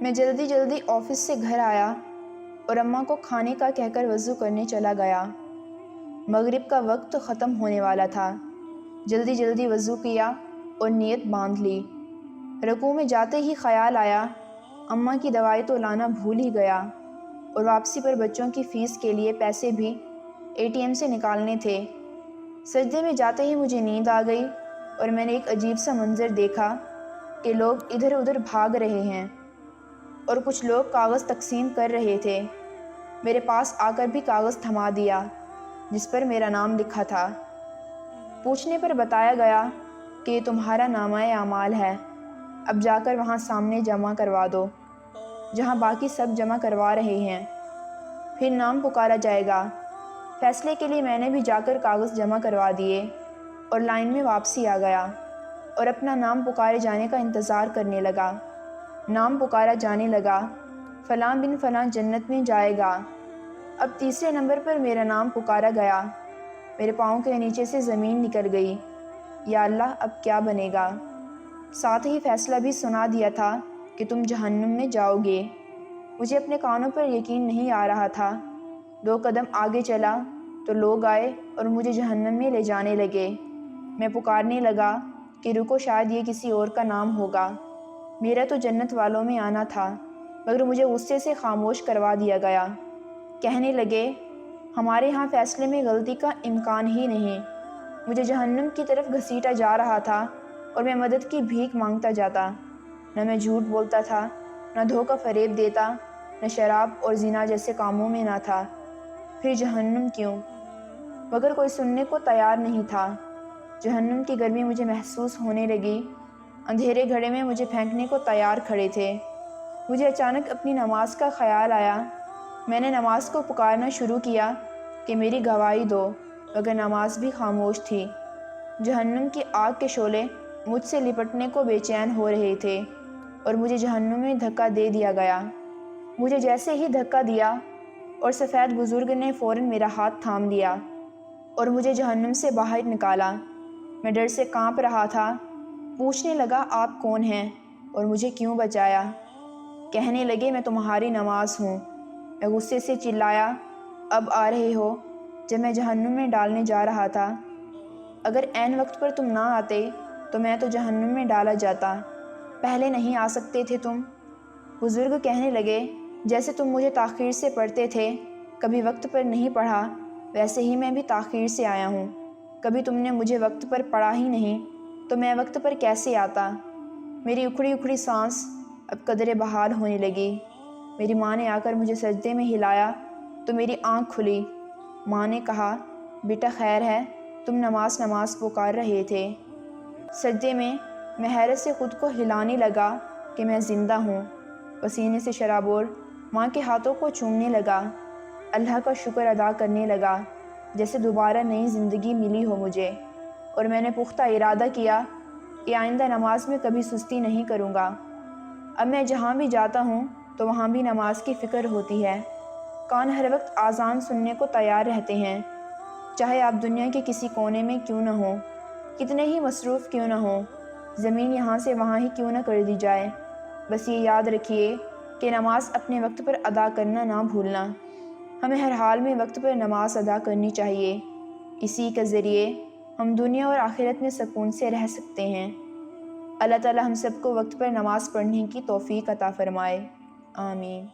میں جلدی جلدی آفس سے گھر آیا اور اماں کو کھانے کا کہہ کر وضو کرنے چلا گیا۔ مغرب کا وقت ختم ہونے والا تھا۔ جلدی جلدی وضو کیا اور نیت باندھ لی۔ رکوع میں جاتے ہی خیال آیا اماں کی دوائی تو لانا بھول ہی گیا اور واپسی پر بچوں کی فیس کے لیے پیسے بھی ATM سے نکالنے تھے۔ سجدے میں جاتے ہی مجھے نیند آ گئی اور میں نے ایک عجیب سا منظر دیکھا کہ لوگ ادھر ادھر بھاگ رہے ہیں اور کچھ لوگ کاغذ تقسیم کر رہے تھے۔ میرے پاس آ کر بھی کاغذ تھما دیا جس پر میرا نام لکھا تھا۔ پوچھنے پر بتایا گیا کہ یہ تمہارا نامہ اعمال ہے، اب جا کر وہاں سامنے جمع کروا دو جہاں باقی سب جمع کروا رہے ہیں، پھر نام پکارا جائے گا۔ فیصلے کے لیے میں نے بھی جا کر کاغذ جمع کروا دیے اور لائن میں واپسی آ گیا اور اپنا نام پکارے جانے کا انتظار کرنے لگا۔ نام پکارا جانے لگا، فلاں بن فلاں جنت میں جائے گا۔ اب تیسرے نمبر پر میرا نام پکارا گیا۔ میرے پاؤں کے نیچے سے زمین نکل گئی۔ یا اللہ، اب کیا بنے گا؟ ساتھ ہی فیصلہ بھی سنا دیا تھا کہ تم جہنم میں جاؤ گے۔ مجھے اپنے کانوں پر یقین نہیں آ رہا تھا۔ 2 قدم آگے چلا تو لوگ آئے اور مجھے جہنم میں لے جانے لگے۔ میں پکارنے لگا کہ رکو، شاید یہ کسی اور کا نام ہوگا، میرا تو جنت والوں میں آنا تھا، مگر مجھے غصے سے خاموش کروا دیا گیا۔ کہنے لگے ہمارے ہاں فیصلے میں غلطی کا امکان ہی نہیں۔ مجھے جہنم کی طرف گھسیٹا جا رہا تھا اور میں مدد کی بھیک مانگتا جاتا۔ نہ میں جھوٹ بولتا تھا، نہ دھوکہ فریب دیتا، نہ شراب اور زنا جیسے کاموں میں نہ تھا۔ پھر جہنم کیوں؟ مگر کوئی سننے کو تیار نہیں تھا۔ جہنم کی گرمی مجھے محسوس ہونے لگی۔ اندھیرے گھڑے میں مجھے پھینکنے کو تیار کھڑے تھے۔ مجھے اچانک اپنی نماز کا خیال آیا۔ میں نے نماز کو پکارنا شروع کیا کہ میری گواہی دو، مگر نماز بھی خاموش تھی۔ جہنم کی آگ کے شعلے مجھ سے لپٹنے کو بے چین ہو رہے تھے اور مجھے جہنم میں دھکا دے دیا گیا۔ مجھے جیسے ہی دھکا دیا اور سفید بزرگ نے فوراً میرا ہاتھ تھام لیا اور مجھے جہنم سے باہر نکالا۔ میں ڈر سے کانپ رہا تھا۔ پوچھنے لگا آپ کون ہیں اور مجھے کیوں بچایا؟ کہنے لگے میں تمہاری نماز ہوں۔ میں غصے سے چلایا اب آ رہے ہو جب میں جہنم میں ڈالنے جا رہا تھا؟ اگر عین وقت پر تم نہ آتے تو میں تو جہنم میں ڈالا جاتا، پہلے نہیں آ سکتے تھے تم؟ بزرگ کہنے لگے جیسے تم مجھے تاخیر سے پڑھتے تھے، کبھی وقت پر نہیں پڑھا، ویسے ہی میں بھی تاخیر سے آیا ہوں۔ کبھی تم نے مجھے وقت پر پڑھا ہی نہیں تو میں وقت پر کیسے آتا؟ میری اکھڑی اکھڑی سانس اب قدرے بحال ہونے لگی۔ میری ماں نے آ کر مجھے سجدے میں ہلایا تو میری آنکھ کھلی۔ ماں نے کہا بیٹا خیر ہے، تم نماز پکار رہے تھے۔ سجدے میں حیرت سے خود کو ہلانے لگا کہ میں زندہ ہوں۔ پسینے سے شرابور ماں کے ہاتھوں کو چومنے لگا۔ اللہ کا شکر ادا کرنے لگا جیسے دوبارہ نئی زندگی ملی ہو مجھے، اور میں نے پختہ ارادہ کیا کہ آئندہ نماز میں کبھی سستی نہیں کروں گا۔ اب میں جہاں بھی جاتا ہوں تو وہاں بھی نماز کی فکر ہوتی ہے۔ کان ہر وقت آذان سننے کو تیار رہتے ہیں، چاہے آپ دنیا کے کسی کونے میں کیوں نہ ہوں، کتنے ہی مصروف کیوں نہ ہوں، زمین یہاں سے وہاں ہی کیوں نہ کر دی جائے۔ بس یہ یاد رکھیے کہ نماز اپنے وقت پر ادا کرنا نہ بھولنا۔ ہمیں ہر حال میں وقت پر نماز ادا کرنی چاہیے، اسی کے ذریعے ہم دنیا اور آخرت میں سکون سے رہ سکتے ہیں۔ اللہ تعالی ہم سب کو وقت پر نماز پڑھنے کی توفیق عطا فرمائے، آمین۔